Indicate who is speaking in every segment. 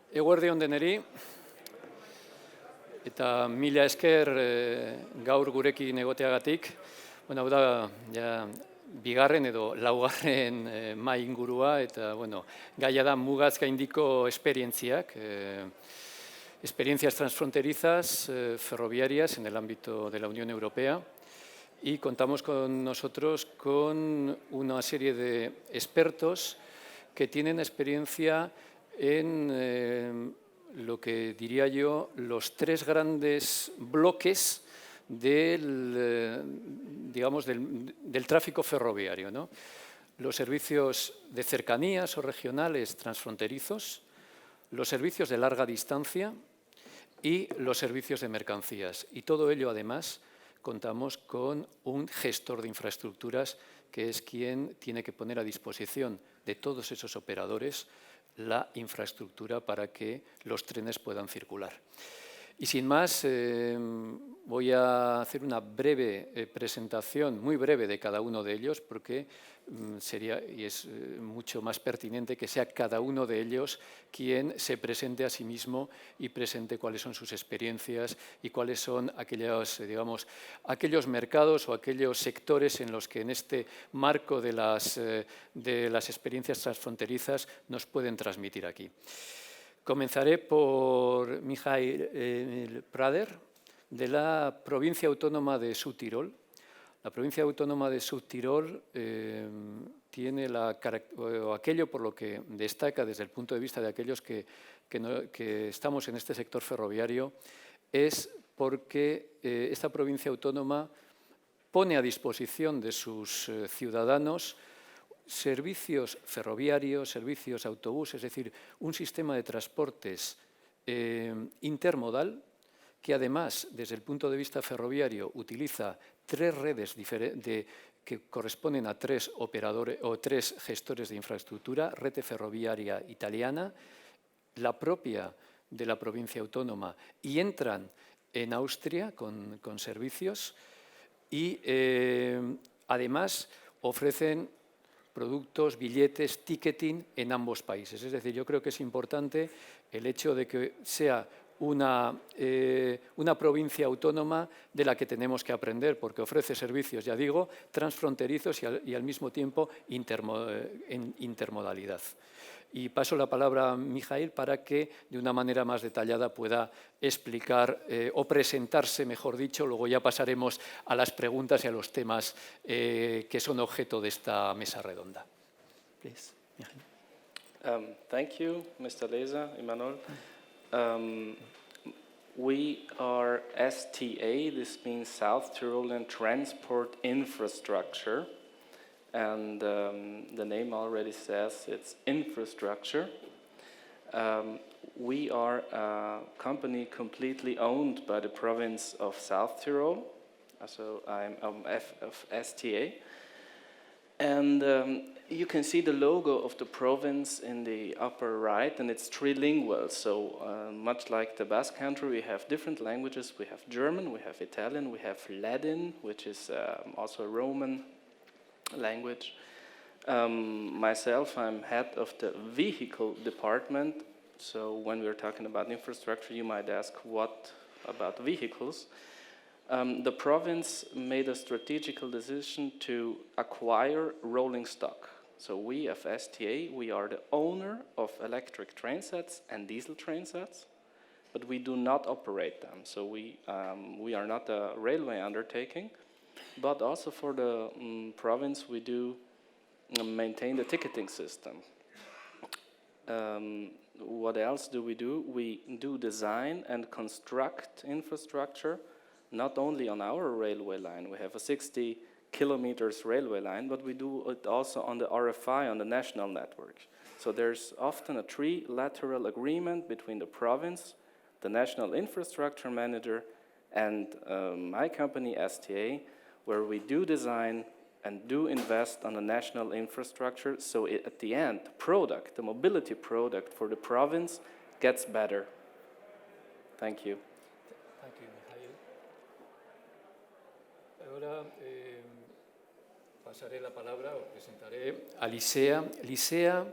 Speaker 1: Eguerdi on deneri, eta mila esker gaur gurekin egoteagatik. Hau da, bigarren edo laugarren mahai ingurua, eta gaia da Mugaz gaindiko esperientziak, experiencias transfronterizas ferroviarias en el ámbito de la Unión Europea. Y contamos con nosotros con una serie de expertos que tienen experiencia en lo que diría yo los tres grandes bloques del tráfico ferroviario, ¿no? Los servicios de cercanías o regionales transfronterizos, los servicios de larga distancia y los servicios de mercancías. Y todo ello, además, contamos con un gestor de infraestructuras que es quien tiene que poner a disposición de todos esos operadores la infraestructura para que los trenes puedan circular. Y sin más, voy a hacer una breve presentación, muy breve, de cada uno de ellos, porque sería y es mucho más pertinente que sea cada uno de ellos quien se presente a sí mismo y presente cuáles son sus experiencias y cuáles son aquellos mercados o aquellos sectores en los que en este marco de las experiencias transfronterizas nos pueden transmitir aquí. Comenzaré por Mahai de la provincia autónoma de Südtirol. La provincia autónoma de Südtirol tiene aquello por lo que destaca desde el punto de vista de aquellos que estamos en este sector ferroviario, es porque esta provincia autónoma pone a disposición de sus ciudadanos servicios ferroviarios, servicios autobús, es decir, un sistema de transportes intermodal que además, desde el punto de vista ferroviario, utiliza tres redes que corresponden a tres operadores o tres gestores de infraestructura: Rete Ferroviaria Italiana, la propia de la provincia autónoma, y entran en Austria con servicios y además ofrecen productos, billetes, ticketing en ambos países. Es decir, yo creo que es importante el hecho de que sea una provincia autónoma de la que tenemos que aprender, porque ofrece servicios, ya digo, transfronterizos y al mismo tiempo en intermodalidad. Y paso la palabra a Mahai para que de una manera más detallada pueda explicar o presentarse, mejor dicho. Luego ya pasaremos a las preguntas y a los temas que son objeto de esta mesa redonda. Please, Mahai.
Speaker 2: Thank you, Mr. Leser, Emmanuel. We are STA, this means South Tyrolean Transport Infrastructure. And the name already says it's infrastructure. We are a company completely owned by the province of South Tyrol. So I'm of STA. And you can see the logo of the province in the upper right, and it's trilingual. So much like the Basque Country, we have different languages. We have German, we have Italian, we have Latin, which is also a Roman language. Myself, I'm head of the vehicle department. So when we're talking about infrastructure, you might ask, what about vehicles? The province made a strategical decision to acquire rolling stock. So we, as STA, we are the owner of electric train sets and diesel train sets, but we do not operate them. So we are not a railway undertaking. But also for the province, we do maintain the ticketing system. What else do? We do design and construct infrastructure, not only on our railway line. We have a 60 kilometers railway line, but we do it also on the RFI, on the national network. So there's often a trilateral agreement between the province, the national infrastructure manager, and my company, STA, where we do design and do invest on the national infrastructure, so at the end, the mobility product for the province gets better. Thank you.
Speaker 1: Thank you, Mahai. Ahora pasaré la palabra o presentaré a Lisea. Lisea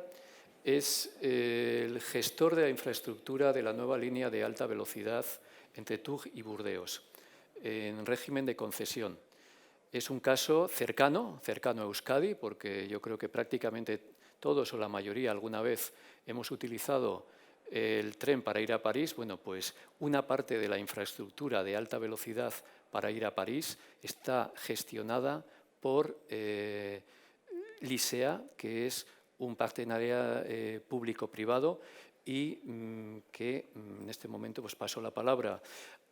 Speaker 1: es el gestor de la infraestructura de la nueva línea de alta velocidad entre Tours y Burdeos, en régimen de concesión. Es un caso cercano a Euskadi, porque yo creo que prácticamente todos o la mayoría alguna vez hemos utilizado el tren para ir a París. Bueno, pues una parte de la infraestructura de alta velocidad para ir a París está gestionada por LISEA, que es un partenariado público-privado, y que en este momento pues paso la palabra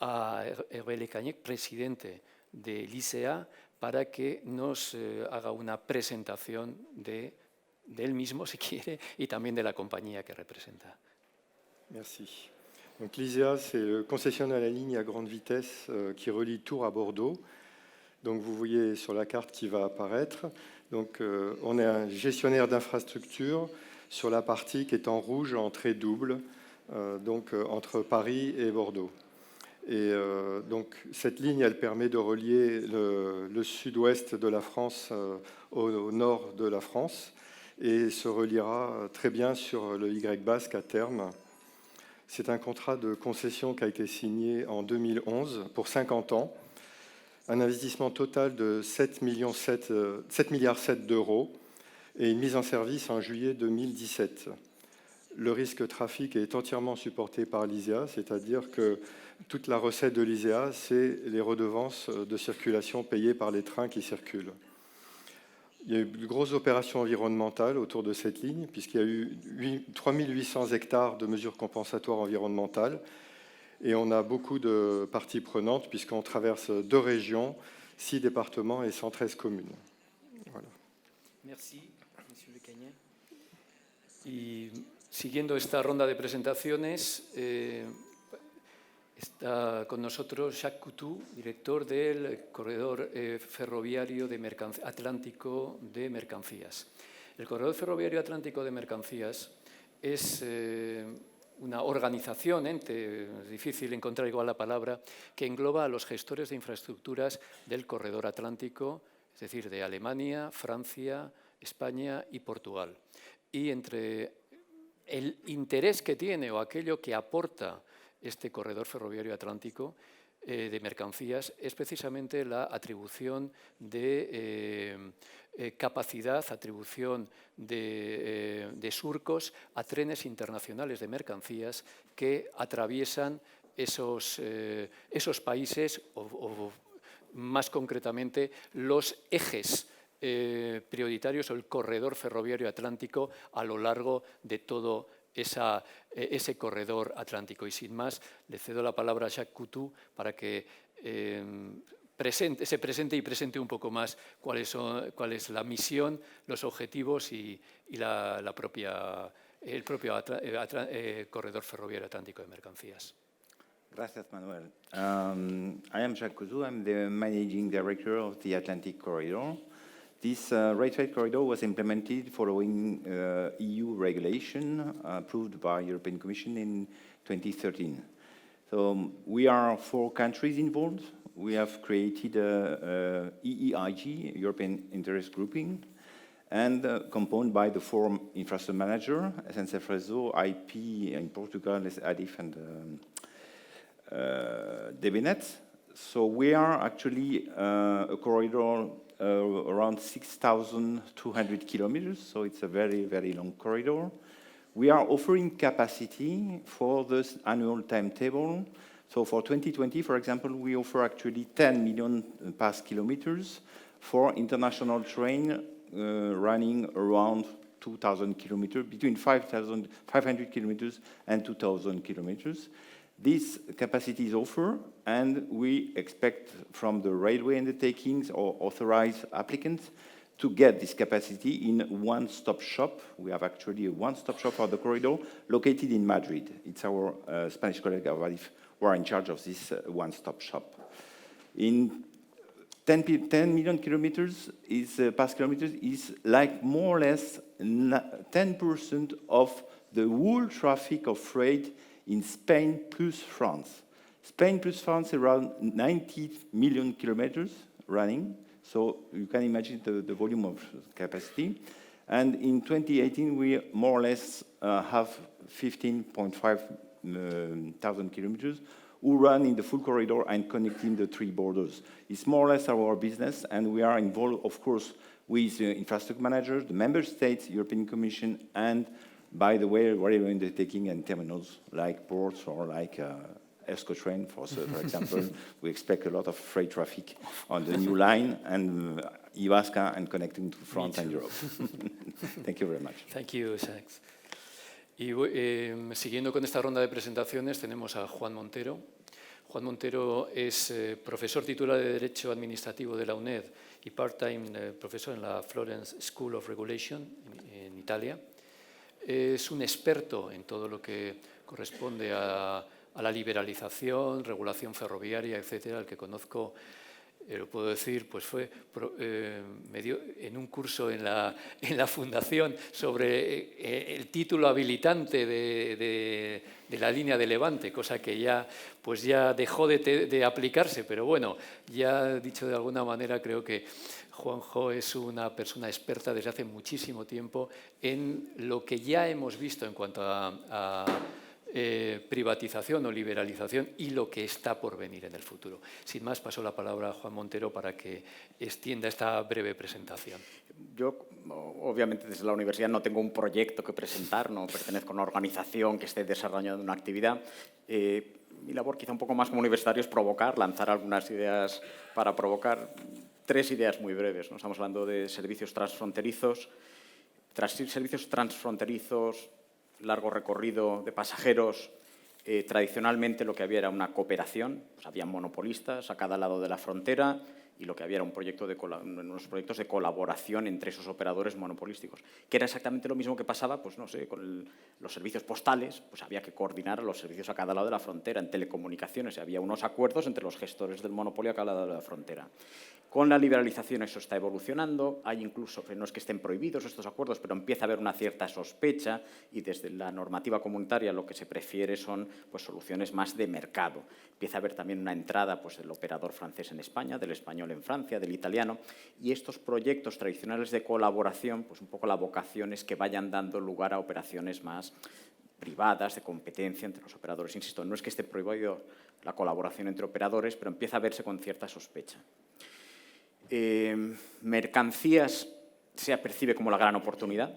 Speaker 1: a Hervé Lecañec, presidente de LISEA, para que nos haga una presentación de él mismo, si quiere, y también de la compañía que representa.
Speaker 3: Merci. Donc l'ISEA, c'est le concessionnaire à la ligne à grande vitesse qui relie Tours à Bordeaux. Donc vous voyez sur la carte qui va apparaître. Donc on est un gestionnaire d'infrastructure sur la partie qui est en rouge en trait double, donc entre Paris et Bordeaux. Et donc cette ligne, elle permet de relier le sud-ouest de la France au nord de la France et se reliera très bien sur le Y basque à terme. C'est un contrat de concession qui a été signé en 2011 pour 50 ans, un investissement total de 7,7 milliards d'euros et une mise en service en juillet 2017. Le risque trafic est entièrement supporté par l'ISEA, c'est-à-dire que toute la recette de l'ISEA, c'est les redevances de circulation payées par les trains qui circulent. Il y a eu de grosses opérations environnementales autour de cette ligne, puisqu'il y a eu 3800 hectares de mesures compensatoires environnementales, et on a beaucoup de parties prenantes, puisqu'on traverse 2 régions, 6 départements et 113 communes. Voilà.
Speaker 1: Merci, Monsieur Lecañec. Y siguiendo esta ronda de presentaciones, está con nosotros Jacques Coutu, director del Corredor Ferroviario Atlántico de Mercancías. El Corredor Ferroviario Atlántico de Mercancías es una organización, ente, es difícil encontrar igual la palabra, que engloba a los gestores de infraestructuras del Corredor Atlántico, es decir, de Alemania, Francia, España y Portugal. Y entre el interés que tiene o aquello que aporta este corredor ferroviario atlántico de mercancías es precisamente la atribución de capacidad, atribución de surcos a trenes internacionales de mercancías que atraviesan esos países o más concretamente los ejes prioritarios o el corredor ferroviario atlántico a lo largo de todo ese corredor atlántico. Y sin más, le cedo la palabra a Jacques Coutu para que se presente y presente un poco más cuál es la misión, los objetivos y el propio corredor ferroviario atlántico de mercancías.
Speaker 4: Gracias, Manuel. I am Jacques Coutu. I'm the managing director of the Atlantic Corridor. This rail freight corridor was implemented following EU regulation approved by European Commission in 2013. So we are 4 countries involved. We have created a EEIG, European Interest Grouping, and composed by the 4 infrastructure manager, SNCF Réseau, IP in Portugal, ADIF, and DBNet. So we are actually a corridor around 6,200 kilometers, so it's a very, very long corridor. We are offering capacity for this annual timetable. So for 2020, for example, we offer actually 10 million past kilometers for international train running around 2,000 kilometers, between 500 kilometers and 2,000 kilometers. This capacity is offered, and we expect from the railway undertakings or authorized applicants to get this capacity in one-stop shop. We have actually a one-stop shop for the corridor located in Madrid. It's our Spanish colleagues who are in charge of this one-stop shop. In 10 million kilometers past kilometers is like more or less 10% of the whole traffic of freight in Spain plus France. Spain plus France around 90 million kilometers running, so you can imagine the volume of capacity. And in 2018, we more or less have 15.5 thousand kilometers who run in the full corridor and connecting the three borders. It's more or less our business, and we are involved, of course, with the infrastructure managers, the member states, European Commission, and, by the way, whatever undertaking and terminals like ports or like Escotrain, for example. We expect a lot of freight traffic on the new line, and Iwasca and connecting to France and Europe. Thank you very much.
Speaker 1: Thank you, Jacques. Y siguiendo con esta ronda de presentaciones, tenemos a Juan Montero. Juan Montero es profesor titular de Derecho Administrativo de la UNED y part-time profesor en la Florence School of Regulation en Italia. Es un experto en todo lo que corresponde a la liberalización, regulación ferroviaria, etcétera, el que conozco. Lo puedo decir, pues me dio en un curso en la Fundación sobre el título habilitante de la línea de Levante, cosa que ya dejó de aplicarse, pero bueno, ya dicho de alguna manera, creo que Juanjo es una persona experta desde hace muchísimo tiempo en lo que ya hemos visto en cuanto a privatización o liberalización y lo que está por venir en el futuro. Sin más, paso la palabra a Juan Montero para que extienda esta breve presentación.
Speaker 5: Yo, obviamente, desde la universidad no tengo un proyecto que presentar, no pertenezco a una organización que esté desarrollando una actividad. Mi labor, quizá un poco más como universitario, es provocar, lanzar algunas ideas para provocar. 3 ideas muy breves, ¿no? Estamos hablando de servicios transfronterizos. Servicios transfronterizos, largo recorrido de pasajeros. Tradicionalmente lo que había era una cooperación, pues había monopolistas a cada lado de la frontera y lo que había era unos proyectos de colaboración entre esos operadores monopolísticos, que era exactamente lo mismo que pasaba, pues no sé, con los servicios postales, pues había que coordinar los servicios a cada lado de la frontera. En telecomunicaciones había unos acuerdos entre los gestores del monopolio a cada lado de la frontera. Con la liberalización eso está evolucionando, hay incluso, no es que estén prohibidos estos acuerdos, pero empieza a haber una cierta sospecha y desde la normativa comunitaria lo que se prefiere son pues, soluciones más de mercado. Empieza a haber también una entrada pues, del operador francés en España, del español en Francia, del italiano, y estos proyectos tradicionales de colaboración, pues un poco la vocación es que vayan dando lugar a operaciones más privadas, de competencia entre los operadores. Insisto, no es que esté prohibido la colaboración entre operadores, pero empieza a verse con cierta sospecha. Mercancías se percibe como la gran oportunidad.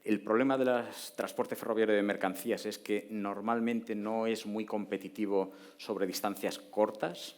Speaker 5: El problema del transporte ferroviario de mercancías es que normalmente no es muy competitivo sobre distancias cortas,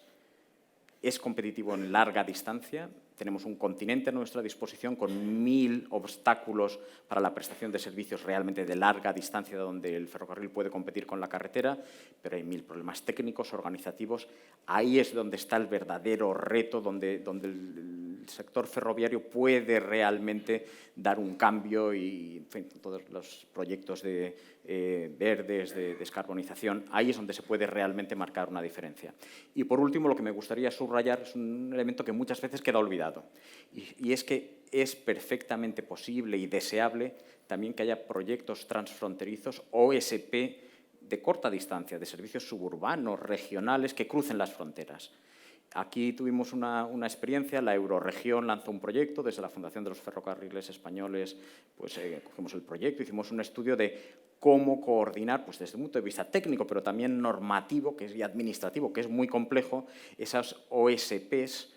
Speaker 5: es competitivo en larga distancia. Tenemos un continente a nuestra disposición con 1000 obstáculos para la prestación de servicios realmente de larga distancia donde el ferrocarril puede competir con la carretera, pero hay 1000 problemas técnicos, organizativos. Ahí es donde está el verdadero reto, donde el sector ferroviario puede realmente dar un cambio y en fin, todos los proyectos verdes, de descarbonización, ahí es donde se puede realmente marcar una diferencia. Y por último, lo que me gustaría subrayar es un elemento que muchas veces queda olvidado, y es que es perfectamente posible y deseable también que haya proyectos transfronterizos OSP de corta distancia, de servicios suburbanos, regionales, que crucen las fronteras. Aquí tuvimos una experiencia, la Eurorregión lanzó un proyecto, desde la Fundación de los Ferrocarriles Españoles pues, cogimos el proyecto, hicimos un estudio de cómo coordinar, pues desde un punto de vista técnico, pero también normativo y administrativo, que es muy complejo, esas OSPs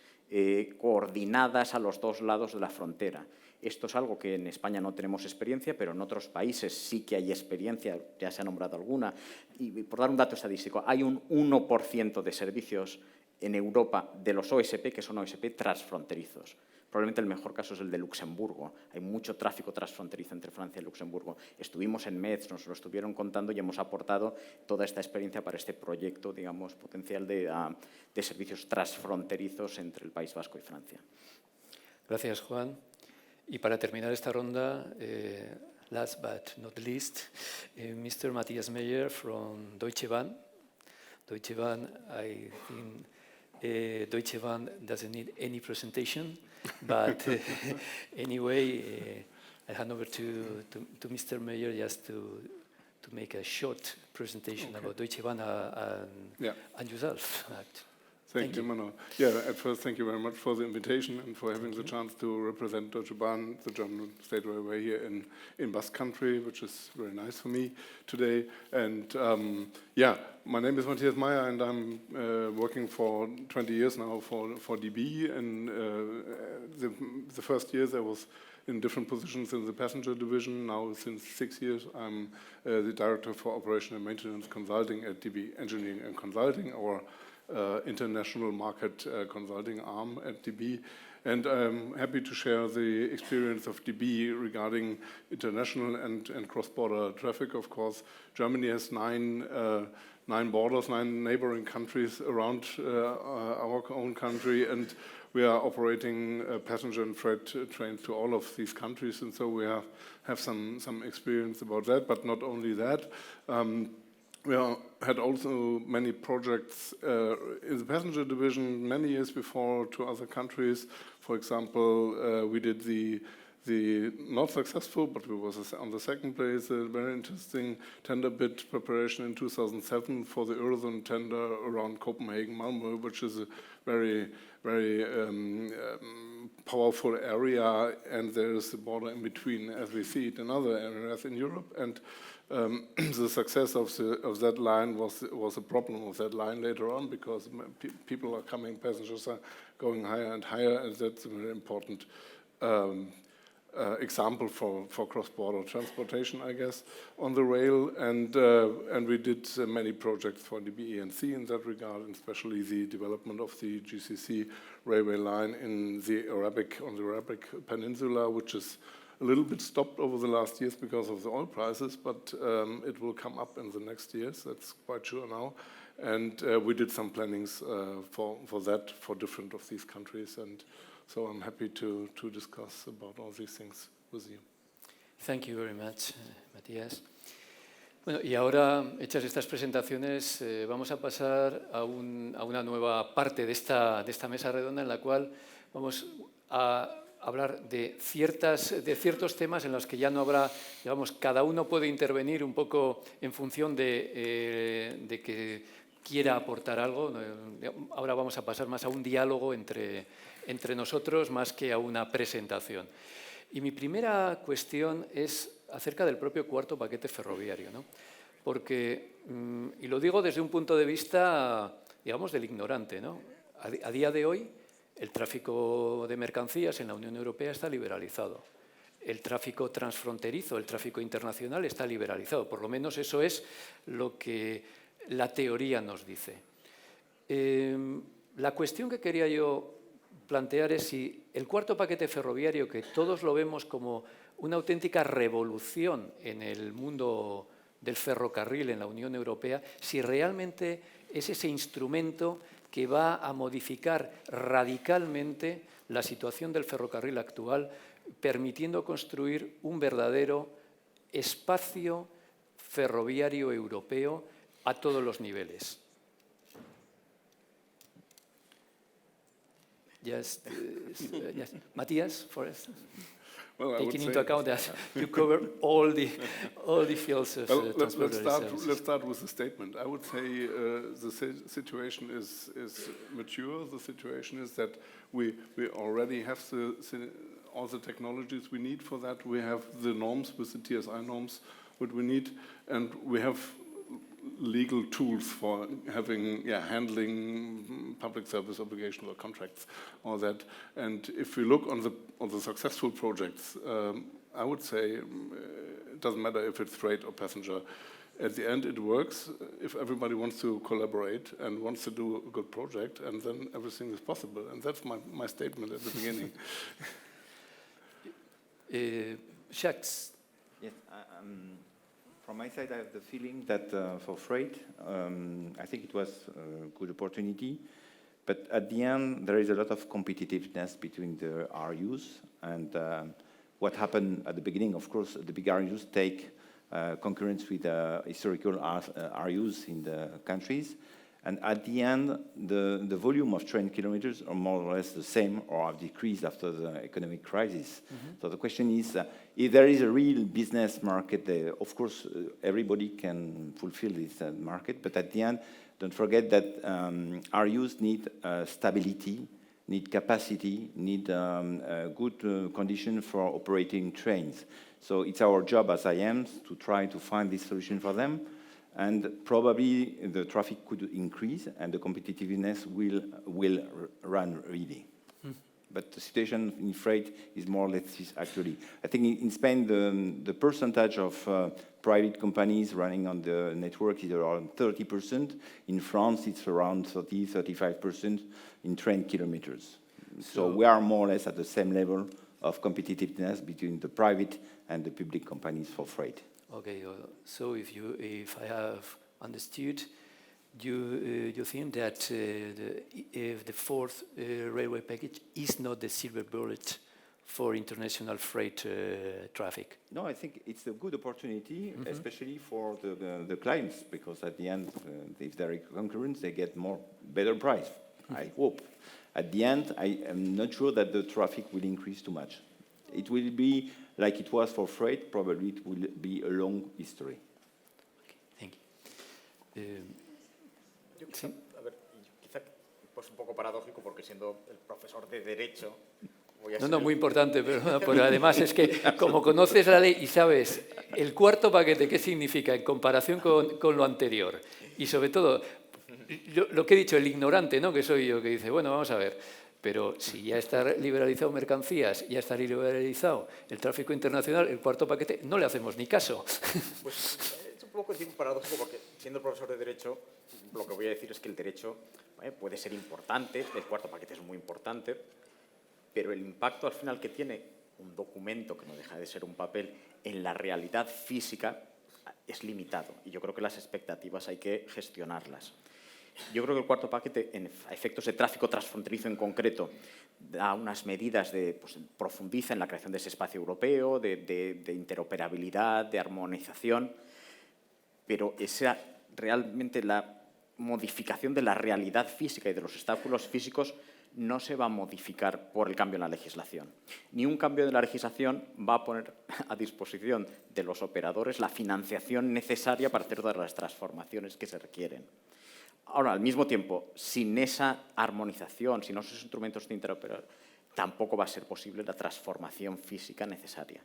Speaker 5: coordinadas a los 2 lados de la frontera. Esto es algo que en España no tenemos experiencia, pero en otros países sí que hay experiencia, ya se ha nombrado alguna. Y por dar un dato estadístico, hay un 1% de servicios en Europa de los OSP que son OSP transfronterizos. Probablemente el mejor caso es el de Luxemburgo. Hay mucho tráfico transfronterizo entre Francia y Luxemburgo. Estuvimos en Metz, nos lo estuvieron contando y hemos aportado toda esta experiencia para este proyecto, digamos, potencial de servicios transfronterizos entre el País Vasco y Francia.
Speaker 1: Gracias, Juan. Y para terminar esta ronda, last but not least, Mr. Matthias Meyer from Deutsche Bahn. Deutsche Bahn, I think Deutsche Bahn doesn't need any presentation, but anyway, I hand over to Mr. Meyer just to make a short presentation about Deutsche Bahn and yourself. Thank you.
Speaker 6: Manuel. Yeah, at first, thank you very much for the invitation and for having the chance to represent Deutsche Bahn, the German State Railway, here in Basque Country, which is very nice for me today. And my name is Matthias Mahai, and I'm working for 20 years now for DB. And the first years I was in different positions in the passenger division. Now, since 6 years, I'm the Director for Operation and Maintenance Consulting at DB Engineering and Consulting, our international market consulting arm at DB. And I'm happy to share the experience of DB regarding international and cross-border traffic. Of course, Germany has nine borders, 9 neighboring countries around our own country, and we are operating passenger and freight trains to all of these countries, and so we have some experience about that. But not only that, we had also many projects in the passenger division many years before to other countries. For example, we did the not successful, but we was on the second place, a very interesting tender bid preparation in 2007 for the Eurozone tender around Copenhagen, Malmö, which is a very, very powerful area, and there is a border in between, as we see it in other areas in Europe. And the success of that line was a problem of that line later on, because people are coming, passengers are going higher and higher, and that's a very important example for cross-border transportation, I guess, on the rail. And we did many projects for the BENC in that regard, and especially the development of the GCC railway line on the Arabic Peninsula, which is a little bit stopped over the last years because of the oil prices, but it will come up in the next years, that's quite sure now. And we did some plannings for that for different of these countries, and so I'm happy to discuss about all these things with you.
Speaker 1: Thank you very much, Matías. Bueno, y ahora, hechas estas presentaciones, vamos a pasar a una nueva parte de esta mesa redonda en la cual vamos a hablar de ciertos temas en los que ya no habrá, digamos, cada uno puede intervenir un poco en función de que quiera aportar algo. Ahora vamos a pasar más a un diálogo entre nosotros más que a una presentación. Y mi primera cuestión es acerca del propio cuarto paquete ferroviario, ¿no? Porque, y lo digo desde un punto de vista, digamos, del ignorante, ¿no? A día de hoy, el tráfico de mercancías en la Unión Europea está liberalizado. El tráfico transfronterizo, el tráfico internacional está liberalizado. Por lo menos eso es lo que la teoría nos dice. La cuestión que quería yo plantear es si el cuarto paquete ferroviario, que todos lo vemos como una auténtica revolución en el mundo del ferrocarril en la Unión Europea, si realmente es ese instrumento que va a modificar radicalmente la situación del ferrocarril actual, permitiendo construir un verdadero espacio ferroviario europeo a todos los niveles. Yes. Matthias, for instance.
Speaker 6: Well,
Speaker 1: taking into account that you cover all the fields of transport.
Speaker 6: Let's start with the statement. I would say the situation is mature. The situation is that we already have all the technologies we need for that. We have the norms with the TSI norms, what we need, and we have legal tools for handling public service obligations or contracts, all that. And if we look on the successful projects, I would say it doesn't matter if it's freight or passenger. At the end, it works if everybody wants to collaborate and wants to do a good project, and then everything is possible. And that's my statement at the beginning.
Speaker 1: Jacques.
Speaker 4: Yes. From my side, I have the feeling that for freight, I think it was a good opportunity. But at the end, there is a lot of competitiveness between the RUs. And what happened at the beginning, of course, the big RUs take concurrence with historical RUs in the countries. And at the end, the volume of train kilometers are more or less the same or have decreased after the economic crisis. So the question is, if there is a real business market there, of course, everybody can fulfill this market, but at the end, don't forget that RUs need stability, need capacity, need good condition for operating trains. So it's our job as IAMs to try to find this solution for them. And probably the traffic could increase and the competitiveness will run really. But the situation in freight is more or less this actually. I think in Spain, the percentage of private companies running on the network is around 30%. In France, it's around 35% in train kilometers. So we are more or less at the same level of competitiveness between the private and the public companies for freight.
Speaker 1: Okay, so if I have understood, you think that the fourth railway package is not the silver bullet for international freight traffic?
Speaker 4: No, I think it's a good opportunity, especially for the clients, because at the end, if there is concurrence, they get better price, I hope. At the end, I am not sure that the traffic will increase too much. It will be like it was for freight, probably it will be a long history.
Speaker 1: Okay, thank you.
Speaker 5: Yo quizá, a ver, quizá pues un poco paradójico porque siendo el profesor de Derecho voy a ser
Speaker 1: muy importante, pero además es que como conoces la ley y sabes el cuarto paquete qué significa en comparación con lo anterior y sobre todo lo que he dicho, el ignorante, ¿no? Que soy yo, que dice, bueno, vamos a ver, pero si ya está liberalizado mercancías, ya está liberalizado el tráfico internacional, el cuarto paquete, no le hacemos ni caso.
Speaker 5: Pues es un poco paradójico porque siendo profesor de Derecho, lo que voy a decir es que el derecho puede ser importante, el cuarto paquete es muy importante, pero el impacto al final que tiene un documento, que no deja de ser un papel, en la realidad física es limitado. Y yo creo que las expectativas hay que gestionarlas. Yo creo que el cuarto paquete, a efectos de tráfico transfronterizo en concreto, da unas medidas profundiza en la creación de ese espacio europeo, de interoperabilidad, de armonización, pero realmente la modificación de la realidad física y de los obstáculos físicos no se va a modificar por el cambio en la legislación. Ni un cambio de la legislación va a poner a disposición de los operadores la financiación necesaria para hacer todas las transformaciones que se requieren. Ahora, al mismo tiempo, sin esa armonización, sin esos instrumentos de interoperabilidad, tampoco va a ser posible la transformación física necesaria.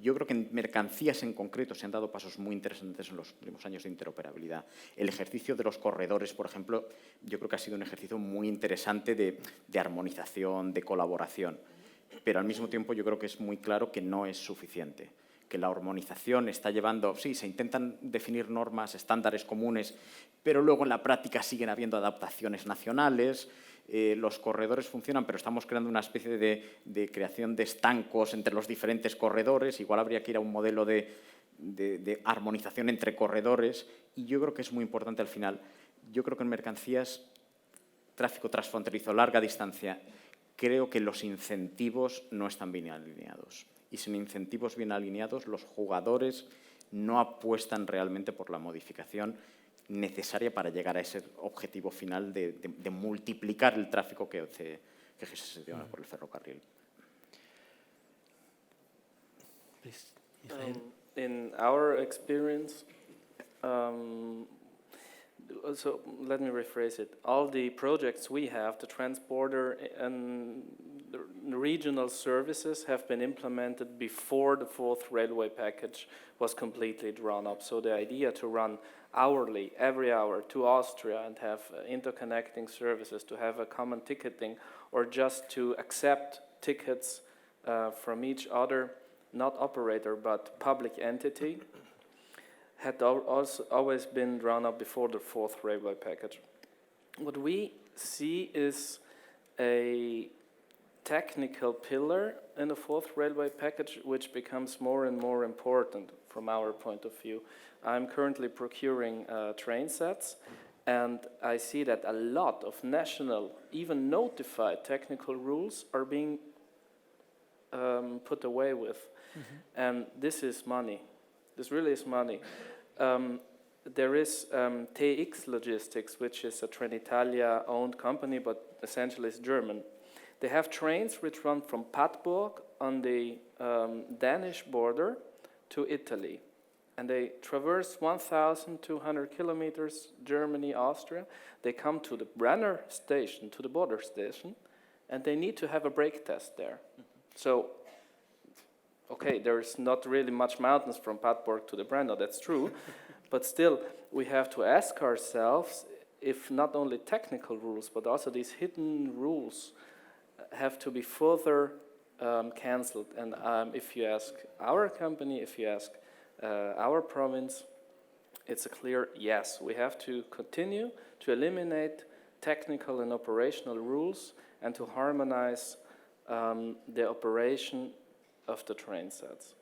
Speaker 5: Yo creo que en mercancías en concreto se han dado pasos muy interesantes en los últimos años de interoperabilidad. El ejercicio de los corredores, por ejemplo, yo creo que ha sido un ejercicio muy interesante de armonización, de colaboración. Pero al mismo tiempo yo creo que es muy claro que no es suficiente, que la armonización está llevando, sí, se intentan definir normas, estándares comunes, pero luego en la práctica siguen habiendo adaptaciones nacionales, los corredores funcionan, pero estamos creando una especie de creación de estancos entre los diferentes corredores, igual habría que ir a un modelo de armonización entre corredores, y yo creo que es muy importante al final. Yo creo que en mercancías, tráfico transfronterizo, larga distancia, creo que los incentivos no están bien alineados. Y sin incentivos bien alineados, los jugadores no apuestan realmente por la modificación necesaria para llegar a ese objetivo final de multiplicar el tráfico que se gestiona por el ferrocarril.
Speaker 2: In our experience, so let me rephrase it. All the projects we have, the transporter and the regional services have been implemented before the fourth railway package was completely drawn up. So the idea to run hourly, every hour, to Austria and have interconnecting services, to have a common ticketing, or just to accept tickets from each other, not operator, but public entity, had also always been drawn up before the fourth railway package. What we see is a technical pillar in the fourth railway package, which becomes more and more important from our point of view. I'm currently procuring train sets, and I see that a lot of national, even notified technical rules are being put away with. And this is money. This really is money. there is TX Logistics, which is a Trenitalia-owned company, but essentially is German. They have trains which run from Padborg on the Danish border to Italy. And they traverse 1,200 kilometers, Germany, Austria. They come to the Brenner station, to the border station, and they need to have a brake test there. So, okay, there's not really much mountains from Padborg to the Brenner, that's true. But still, we have to ask ourselves if not only technical rules, but also these hidden rules have to be further cancelled. And if you ask our company, if you ask our province, it's a clear yes. We have to continue to eliminate technical and operational rules and to harmonize the operation of the train sets.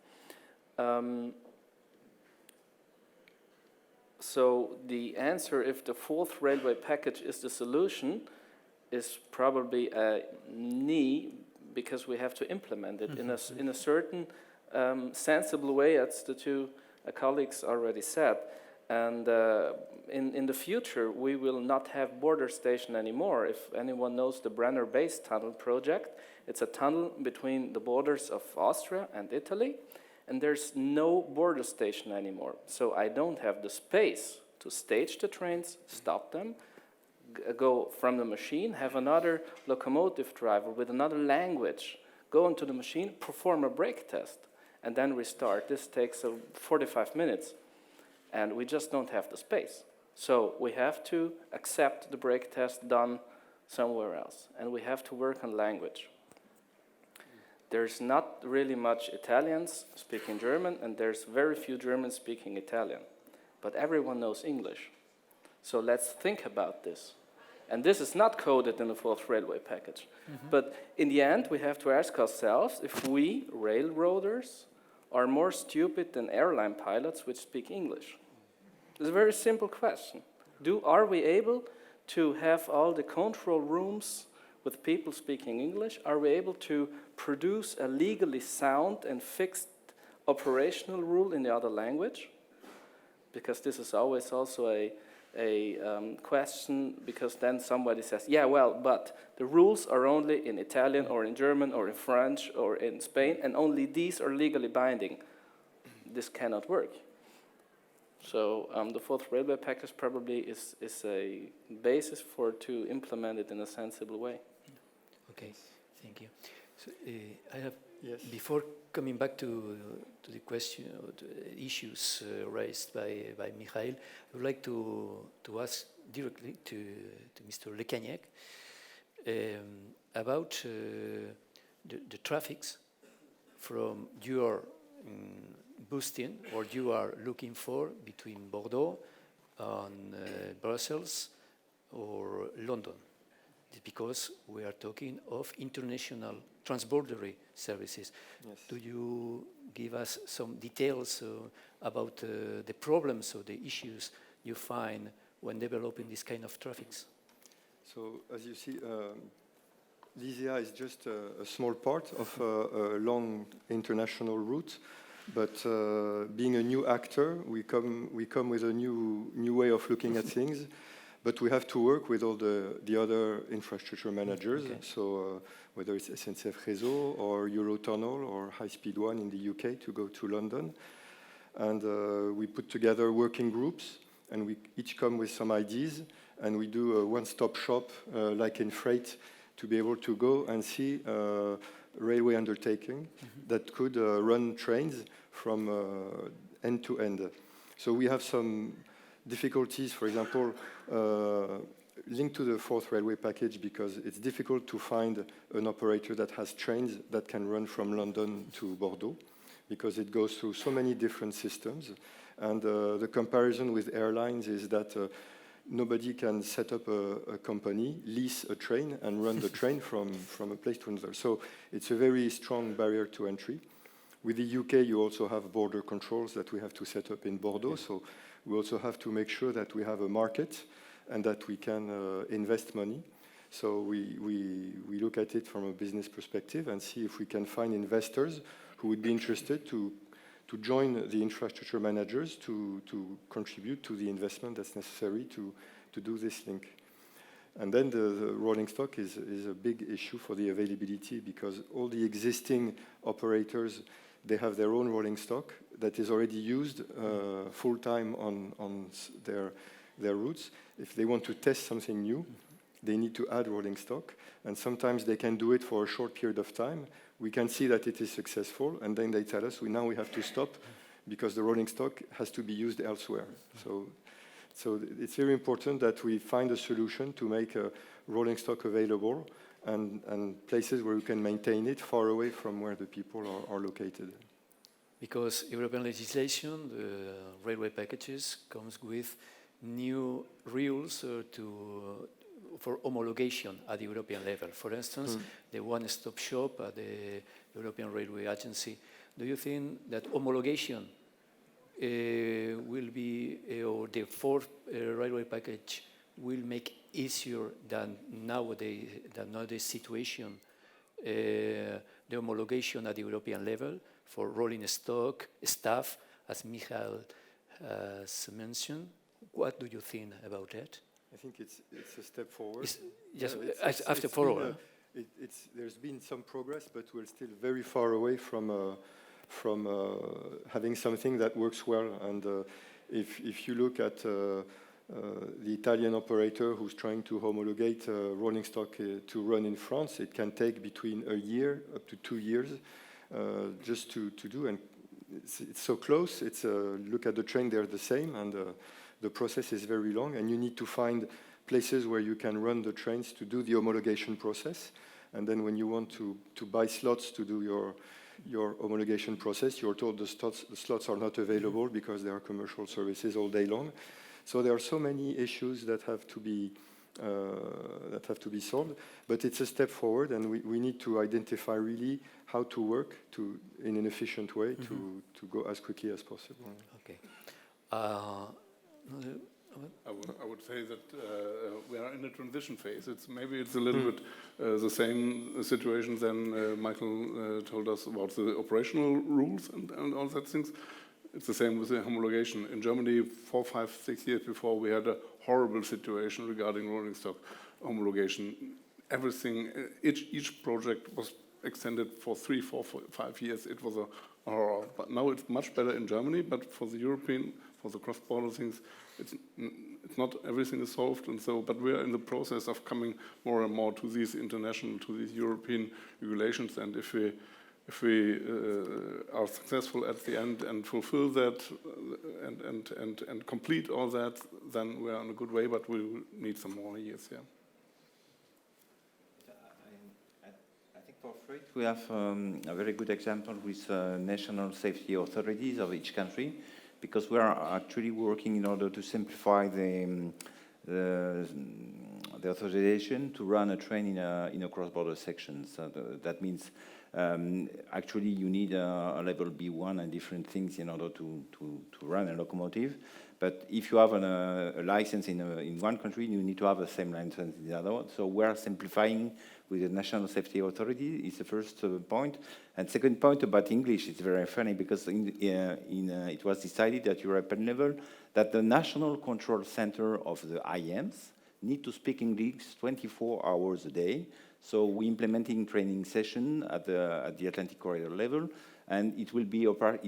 Speaker 2: So the answer, if the fourth railway package is the solution, is probably a knee, because we have to implement it in a certain sensible way, as the two colleagues already said. And in the future, we will not have border station anymore. If anyone knows the Brenner Base Tunnel project, it's a tunnel between the borders of Austria and Italy, and there's no border station anymore. So I don't have the space to stage the trains, stop them, go from the machine, have another locomotive driver with another language, go into the machine, perform a brake test, and then restart. This takes 45 minutes, and we just don't have the space. So we have to accept the brake test done somewhere else, and we have to work on language. There's not really much Italians speaking German, and there's very few Germans speaking Italian, but everyone knows English. So let's think about this. And this is not coded in the fourth railway package. But in the end, we have to ask ourselves if we, railroaders, are more stupid than airline pilots which speak English. It's a very simple question. Are we able to have all the control rooms with people speaking English? Are we able to produce a legally sound and fixed operational rule in the other language? Because this is always also a question, because then somebody says, yeah, well, but the rules are only in Italian or in German or in French or in Spain, and only these are legally binding. This cannot work. So the fourth railway package probably is a basis to implement it in a sensible way.
Speaker 1: Okay, thank you. So, I have, before coming back to the question, to issues raised by Michael, I would like to ask directly to Mr. Lecagnac about the traffics from your boosting, or you are looking for, between Bordeaux and Brussels or London. Because we are talking of international transborder services. Yes. Do you give us some details about the problems or the issues you find when developing this kind of traffics?
Speaker 3: So, as you see, Lysia is just a small part of a long international route. But being a new actor, we come with a new way of looking at things. But we have to work with all the other infrastructure managers, so whether it's SNCF Réseau or Eurotunnel or High Speed 1 in the UK to go to London. And we put together working groups, and we each come with some ideas, and we do a one-stop shop, like in freight, to be able to go and see a railway undertaking that could run trains from end to end. So we have some difficulties, for example, linked to the fourth railway package, because it's difficult to find an operator that has trains that can run from London to Bordeaux, because it goes through so many different systems. And the comparison with airlines is that nobody can set up a company, lease a train, and run the train from a place to another. So it's a very strong barrier to entry. With the UK, you also have border controls that we have to set up in Bordeaux. So we also have to make sure that we have a market and that we can invest money. So we look at it from a business perspective and see if we can find investors who would be interested to join the infrastructure managers to contribute to the investment that's necessary to do this link. And then the rolling stock is a big issue for the availability, because all the existing operators, they have their own rolling stock that is already used full-time on their routes. If they want to test something new, they need to add rolling stock, and sometimes they can do it for a short period of time. We can see that it is successful, and then they tell us, now we have to stop because the rolling stock has to be used elsewhere. So it's very important that we find a solution to make a rolling stock available and places where we can maintain it far away from where the people are located.
Speaker 1: Because European legislation, the railway packages, comes with new rules for homologation at the European level. For instance, the one-stop shop at the European Railway Agency. Do you think that homologation will be, or the fourth railway package will make easier than nowadays situation, the homologation at the European level for rolling stock, staff, as Michael has mentioned? What do you think about that?
Speaker 3: I think it's a step forward.
Speaker 1: After forward.
Speaker 3: There's been some progress, but we're still very far away from having something that works well. And if you look at the Italian operator who's trying to homologate rolling stock to run in France, it can take between a year up to 2 years just to do. And it's so close. Look at the train, they're the same, and the process is very long, and you need to find places where you can run the trains to do the homologation process. And then when you want to buy slots to do your homologation process, you're told the slots are not available because there are commercial services all day long. So there are so many issues that have to be solved, but it's a step forward, and we need to identify really how to work in an efficient way to go as quickly as possible.
Speaker 1: Okay.
Speaker 6: I would say that we are in a transition phase. Maybe it's a little bit the same situation than Michael told us about the operational rules and all that things. It's the same with the homologation. In Germany, 4, 5, 6 years before, we had a horrible situation regarding rolling stock homologation. Everything, each project was extended for 3, 4, 5 years. It was a horror. But now it's much better in Germany, but for the European, for the cross-border things, it's not everything is solved, and so. But we are in the process of coming more and more to these international, to these European regulations. And if we are successful at the end and fulfill that and complete all that, then we are on a good way. But we will need some more years. Yeah.
Speaker 4: I think for freight we have a very good example with national safety authorities of each country, because we are actually working in order to simplify the authorization to run a train in a cross-border section. So that means actually you need a level B1 and different things in order to run a locomotive. But if you have a license in one country, you need to have the same license in the other one. So we are simplifying with the National Safety Authority is the first point. And second point about English, it's very funny because it was decided at European level that the National Control Center of the IMs need to speak English 24 hours a day. So we're implementing training session at the Atlantic Corridor level, and it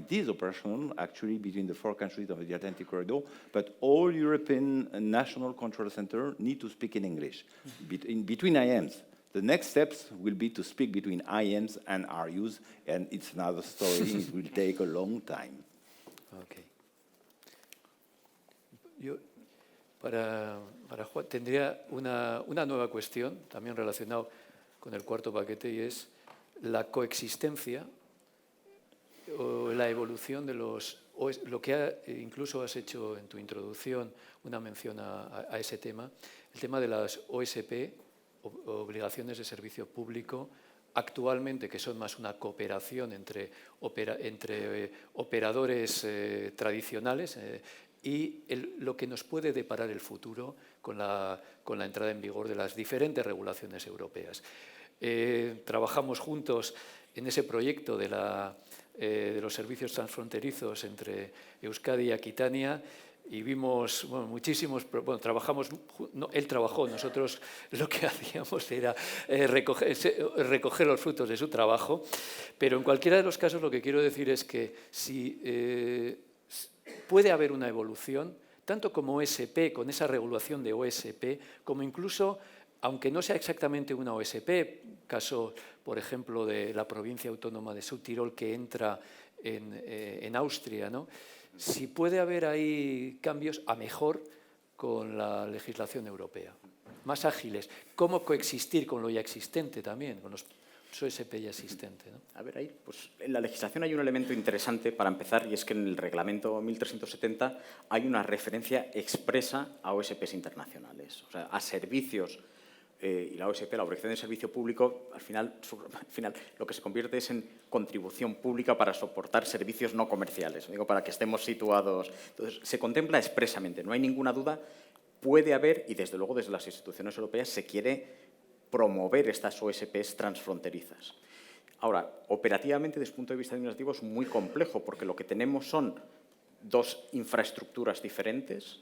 Speaker 4: is operational actually between the 4 countries of the Atlantic Corridor, but all European National Control Center need to speak in English between IMs. The next steps will be to speak between IMs and RUs, and it's another story. It will take a long time.
Speaker 1: Okay. Yo, para Juan, tendría una nueva cuestión, también relacionado con el cuarto paquete, y es la coexistencia o la evolución de lo que incluso has hecho en tu introducción, una mención a ese tema, el tema de las OSP, obligaciones de servicio público, actualmente, que son más una cooperación entre operadores tradicionales y lo que nos puede deparar el futuro con la entrada en vigor de las diferentes regulaciones europeas. Trabajamos juntos en ese proyecto de la de los servicios transfronterizos entre Euskadi y Aquitania y vimos trabajamos, él trabajó, nosotros lo que hacíamos era recoger los frutos de su trabajo, pero en cualquiera de los casos lo que quiero decir es que si puede haber una evolución, tanto como OSP, con esa regulación de OSP, como incluso, aunque no sea exactamente una OSP, caso, por ejemplo, de la provincia autónoma de Südtirol que entra en Austria, ¿no? Si puede haber ahí cambios a mejor con la legislación europea, más ágiles, cómo coexistir con lo ya existente también, con los OSP ya existentes, ¿no?
Speaker 5: A ver, ahí, pues, en la legislación hay un elemento interesante para empezar y es que en el reglamento 1370 hay una referencia expresa a OSPs internacionales, o sea, a servicios. Y la OSP, la obligación de servicio público, al final lo que se convierte es en contribución pública para soportar servicios no comerciales, digo, para que estemos situados. Entonces, se contempla expresamente, no hay ninguna duda, puede haber, y desde luego desde las instituciones europeas se quiere promover estas OSPs transfronterizas. Ahora, operativamente, desde el punto de vista administrativo, es muy complejo, porque lo que tenemos son dos infraestructuras diferentes.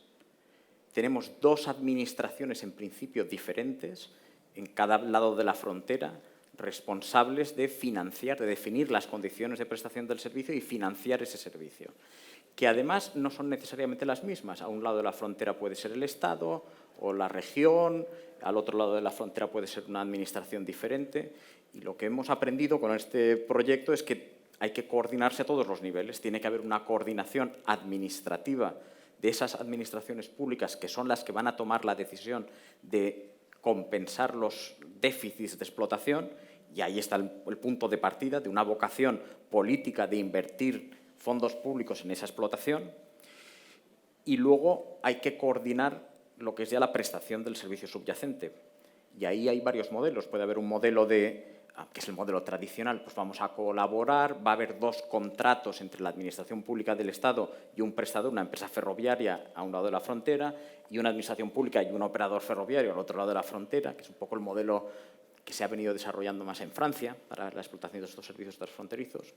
Speaker 5: Tenemos dos administraciones, en principio, diferentes, en cada lado de la frontera, responsables de financiar, de definir las condiciones de prestación del servicio y financiar ese servicio, que además no son necesariamente las mismas. A un lado de la frontera puede ser el Estado o la región, al otro lado de la frontera puede ser una administración diferente. Y lo que hemos aprendido con este proyecto es que hay que coordinarse a todos los niveles. Tiene que haber una coordinación administrativa de esas administraciones públicas que son las que van a tomar la decisión de compensar los déficits de explotación, y ahí está el punto de partida de una vocación política de invertir fondos públicos en esa explotación. Y luego hay que coordinar lo que es ya la prestación del servicio subyacente. Y ahí hay varios modelos. Puede haber un modelo que es el modelo tradicional, pues vamos a colaborar, va a haber dos contratos entre la Administración Pública del Estado y un prestador, una empresa ferroviaria a un lado de la frontera, y una Administración Pública y un operador ferroviario al otro lado de la frontera, que es un poco el modelo que se ha venido desarrollando más en Francia para la explotación de estos servicios transfronterizos.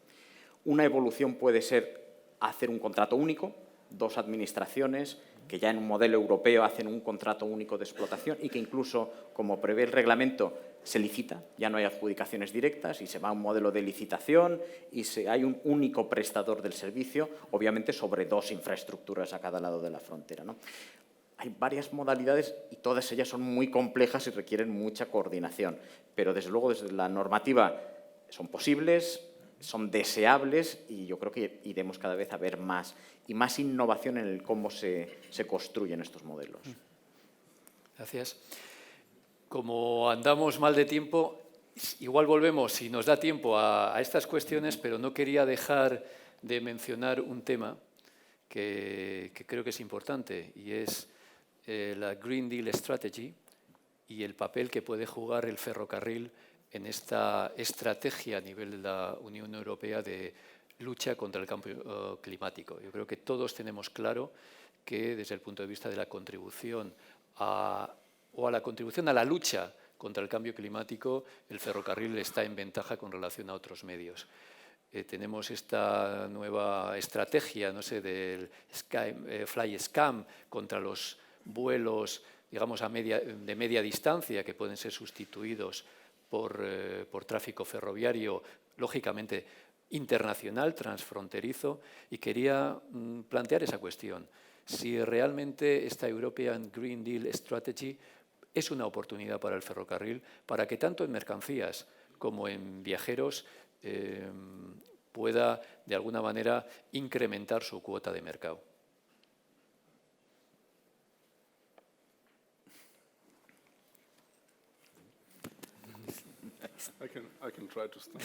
Speaker 5: Una evolución puede ser hacer un contrato único, dos administraciones que ya en un modelo europeo hacen un contrato único de explotación y que incluso, como prevé el reglamento, se licita, ya no hay adjudicaciones directas y se va a un modelo de licitación y hay un único prestador del servicio, obviamente sobre dos infraestructuras a cada lado de la frontera, ¿no? Hay varias modalidades y todas ellas son muy complejas y requieren mucha coordinación, pero desde luego desde la normativa son posibles, son deseables y yo creo que iremos cada vez a ver más y más innovación en el cómo se construyen estos modelos.
Speaker 1: Gracias. Como andamos mal de tiempo, igual volvemos, si nos da tiempo, a estas cuestiones, pero no quería dejar de mencionar un tema que creo que es importante y es la Green Deal Strategy y el papel que puede jugar el ferrocarril en esta estrategia a nivel de la Unión Europea de lucha contra el cambio climático. Yo creo que todos tenemos claro que desde el punto de vista de la contribución a la lucha contra el cambio climático, el ferrocarril está en ventaja con relación a otros medios. Tenemos esta nueva estrategia, no sé, del Fly Scam contra los vuelos, digamos, de media distancia que pueden ser sustituidos por tráfico ferroviario, lógicamente internacional, transfronterizo, y quería plantear esa cuestión. Si realmente esta European Green Deal Strategy es una oportunidad para el ferrocarril, para que tanto en mercancías como en viajeros pueda, de alguna manera, incrementar su cuota de mercado.
Speaker 6: I can try to start.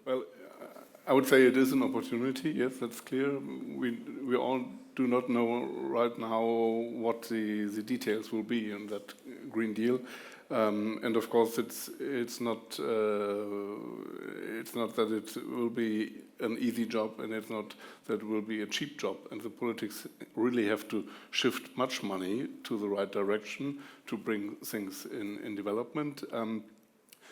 Speaker 6: Well, I would say it is an opportunity. Yes, that's clear. We all do not know right now what the details will be in that Green Deal, and of course it's not that it will be an easy job, and it's not that it will be a cheap job. And the politics really have to shift much money to the right direction to bring things in development.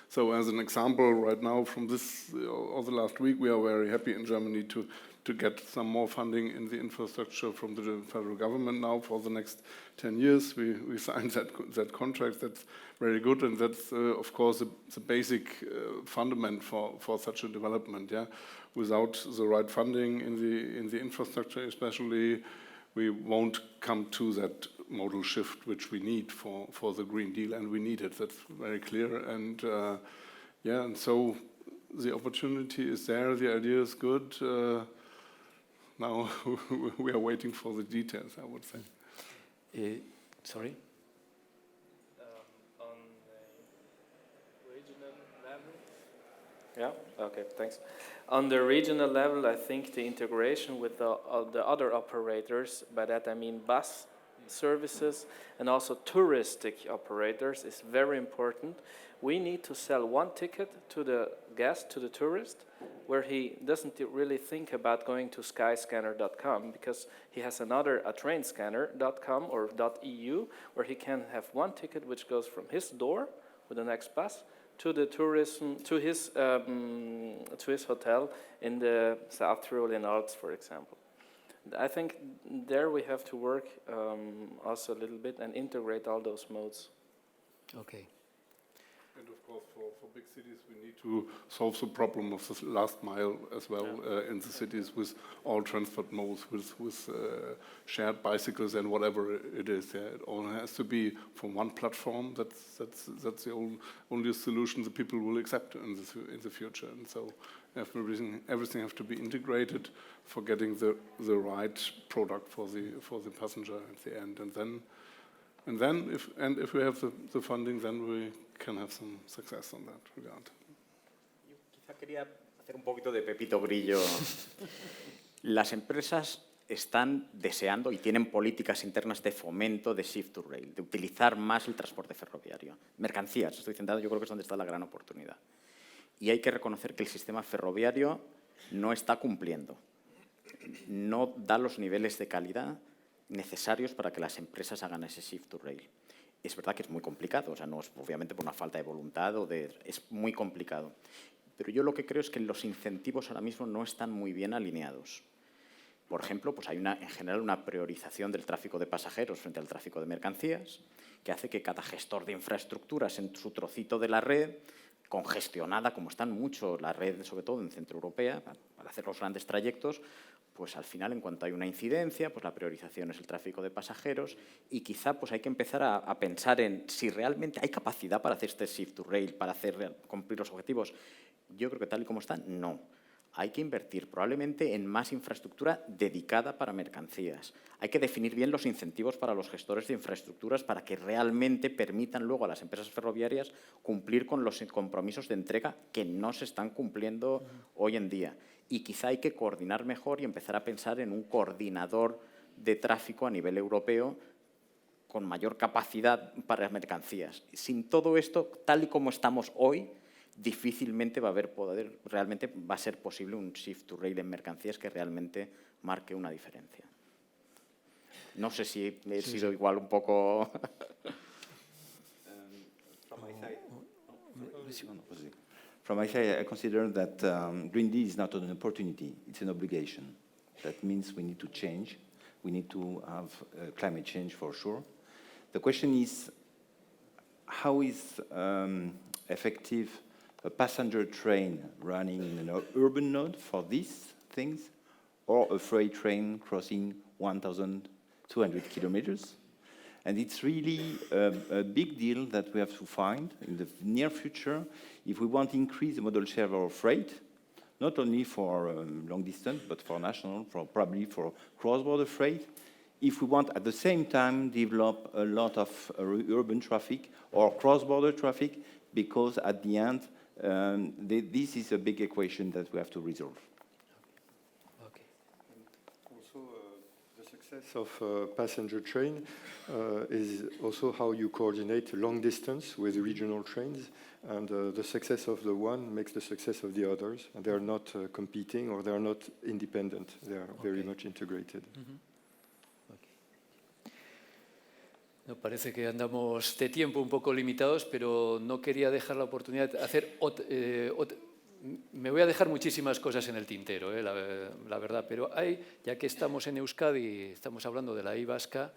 Speaker 6: So as an example, right now from this or the last week, we are very happy in Germany to get some more funding in the infrastructure from the federal government now for the next 10 years. We signed that contract. That's very good, and that's of course the basic fundament for such a development. Yeah, without the right funding in the infrastructure, especially, we won't come to that modal shift which we need for the Green Deal, and we need it. That's very clear. And yeah, and so the opportunity is there. The idea is good. Now we are waiting for the details, I would say.
Speaker 1: Sorry?
Speaker 2: On the regional level? Yeah, okay, thanks. On the regional level, I think the integration with the other operators, by that I mean bus services and also touristic operators, is very important. We need to sell one ticket to the guest, to the tourist, where he doesn't really think about going to skyscanner.com, because he has another, a trainscanner.com or .eu, where he can have one ticket which goes from his door with the next bus to the tourism, to his hotel in the South Tyrolean Alps, for example. I think there we have to work also a little bit and integrate all those modes.
Speaker 1: Okay.
Speaker 6: And of course, for big cities, we need to solve the problem of the last mile as well in the cities with all transport modes, with shared bicycles and whatever it is. Yeah, it all has to be from one platform. That's the only solution the people will accept in the future. And so everything has to be integrated for getting the right product for the passenger at the end. And then if we have the funding, then we can have some success on that regard.
Speaker 5: Yo quizá quería hacer un poquito de Pepito Grillo. Las empresas están deseando y tienen políticas internas de fomento de shift to rail, de utilizar más el transporte ferroviario. Mercancías, estoy centrado, yo creo que es donde está la gran oportunidad. Y hay que reconocer que el sistema ferroviario no está cumpliendo. No da los niveles de calidad necesarios para que las empresas hagan ese shift to rail. Es verdad que es muy complicado, o sea, no es obviamente por una falta de voluntad, es muy complicado. Pero yo lo que creo es que los incentivos ahora mismo no están muy bien alineados. Por ejemplo, pues hay en general una priorización del tráfico de pasajeros frente al tráfico de mercancías, que hace que cada gestor de infraestructuras en su trocito de la red, congestionada, como están mucho la red, sobre todo en Centro Europea, para hacer los grandes trayectos, pues al final, en cuanto hay una incidencia, pues la priorización es el tráfico de pasajeros, y quizá pues hay que empezar a pensar en si realmente hay capacidad para hacer este shift to rail, para cumplir los objetivos. Yo creo que tal y como está, no. Hay que invertir probablemente en más infraestructura dedicada para mercancías. Hay que definir bien los incentivos para los gestores de infraestructuras para que realmente permitan luego a las empresas ferroviarias cumplir con los compromisos de entrega que no se están cumpliendo hoy en día. Y quizá hay que coordinar mejor y empezar a pensar en un coordinador de tráfico a nivel europeo con mayor capacidad para mercancías. Sin todo esto, tal y como estamos hoy, difícilmente realmente va a ser posible un shift to rail en mercancías que realmente marque una diferencia. No sé si he sido igual un poco...
Speaker 4: From my side, I consider that Green Deal is not an opportunity, it's an obligation. That means we need to change. We need to have climate change for sure. The question is, how is effective a passenger train running in an urban node for these things, or a freight train crossing 1,200 kilometers? And it's really a big deal that we have to find in the near future if we want to increase the modal share of our freight, not only for long distance, but for national, probably for cross-border freight. If we want at the same time develop a lot of urban traffic or cross-border traffic, because at the end, this is a big equation that we have to resolve.
Speaker 3: Success of a passenger train is also how you coordinate long distance with regional trains, and the success of the one makes the success of the others, and they are not competing or they are not independent, they are very much integrated.
Speaker 1: No, parece que andamos de tiempo un poco limitados, pero no quería dejar la oportunidad de hacer... me voy a dejar muchísimas cosas en el tintero, la verdad, pero ya que estamos en Euskadi, estamos hablando de la I vasca,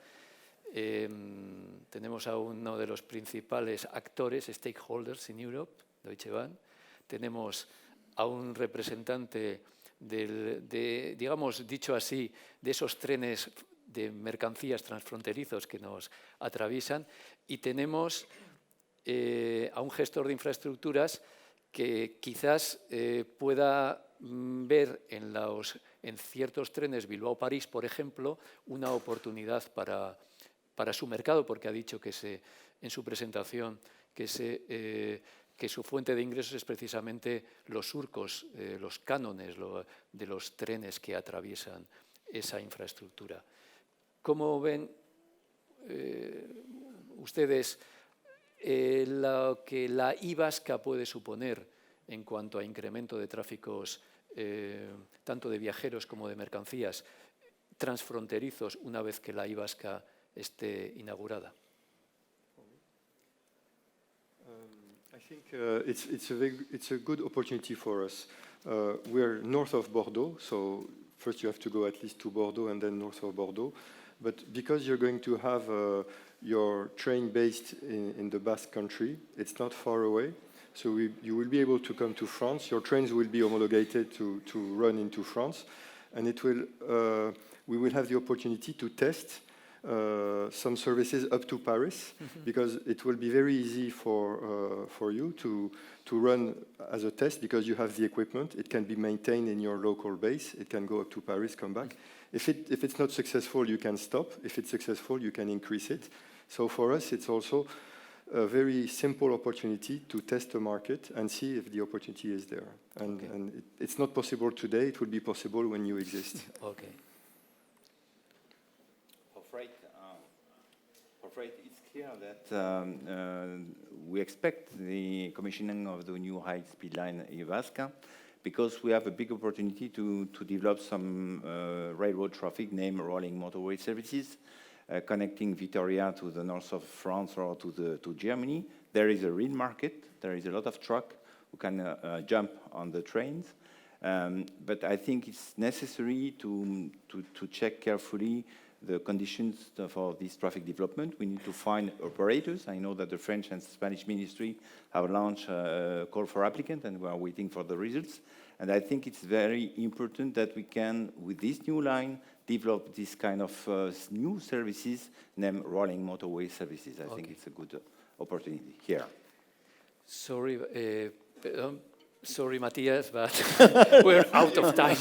Speaker 1: tenemos a uno de los principales actores, stakeholders in Europe, Deutsche Bahn, tenemos a un representante digamos, dicho así, de esos trenes de mercancías transfronterizos que nos atraviesan, y tenemos a un gestor de infraestructuras que quizás pueda ver en ciertos trenes Bilbao-París, por ejemplo, una oportunidad para su mercado, porque ha dicho en su presentación que su fuente de ingresos es precisamente los surcos, los cánones de los trenes que atraviesan esa infraestructura. ¿Cómo ven ustedes lo que la I vasca puede suponer en cuanto a incremento de tráficos, tanto de viajeros como de mercancías, transfronterizos una vez que la I vasca esté inaugurada?
Speaker 3: I think it's a good opportunity for us. We're north of Bordeaux, so first you have to go at least to Bordeaux and then north of Bordeaux. But because you're going to have your train based in the Basque Country, it's not far away. So you will be able to come to France. Your trains will be homologated to run into France, and we will have the opportunity to test some services up to Paris, because it will be very easy for you to run as a test, because you have the equipment. It can be maintained in your local base. It can go up to Paris, come back. If it's not successful, you can stop. If it's successful, you can increase it. So for us, it's also a very simple opportunity to test the market and see if the opportunity is there. And it's not possible today. It will be possible when you exist.
Speaker 1: Okay.
Speaker 4: For freight, it's clear that we expect the commissioning of the new high-speed line in Vasca, because we have a big opportunity to develop some railroad traffic, named rolling motorway services, connecting Vitoria to the north of France or to Germany. There is a real market. There is a lot of truck who can jump on the trains. But I think it's necessary to check carefully the conditions for this traffic development. We need to find operators. I know that the French and Spanish ministry have launched a call for applicants, and we are waiting for the results. And I think it's very important that we can, with this new line, develop this kind of new services named rolling motorway services. I think it's a good opportunity here.
Speaker 1: Sorry, Matthias, but we're out of time.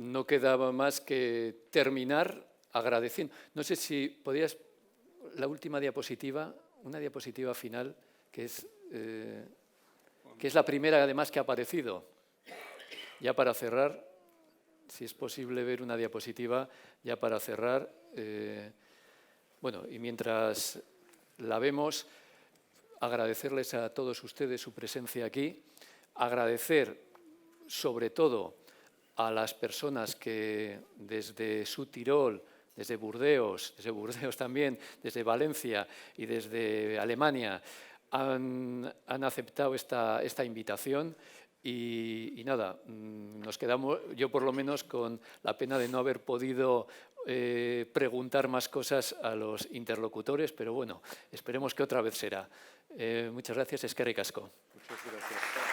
Speaker 1: No quedaba más que terminar agradeciendo. No sé si podrías, la última diapositiva, una diapositiva final, que es la primera además que ha aparecido. Ya para cerrar, si es posible ver una diapositiva, ya para cerrar. Bueno, y mientras la vemos, agradecerles a todos ustedes su presencia aquí, agradecer sobre todo a las personas que desde Südtirol, desde Burdeos también, desde Valencia y desde Alemania han aceptado esta invitación. Y nada, nos quedamos, yo por lo menos, con la pena de no haber podido preguntar más cosas a los interlocutores, pero bueno, esperemos que otra vez será. Muchas gracias, eskerrik asko.
Speaker 3: Muchas gracias.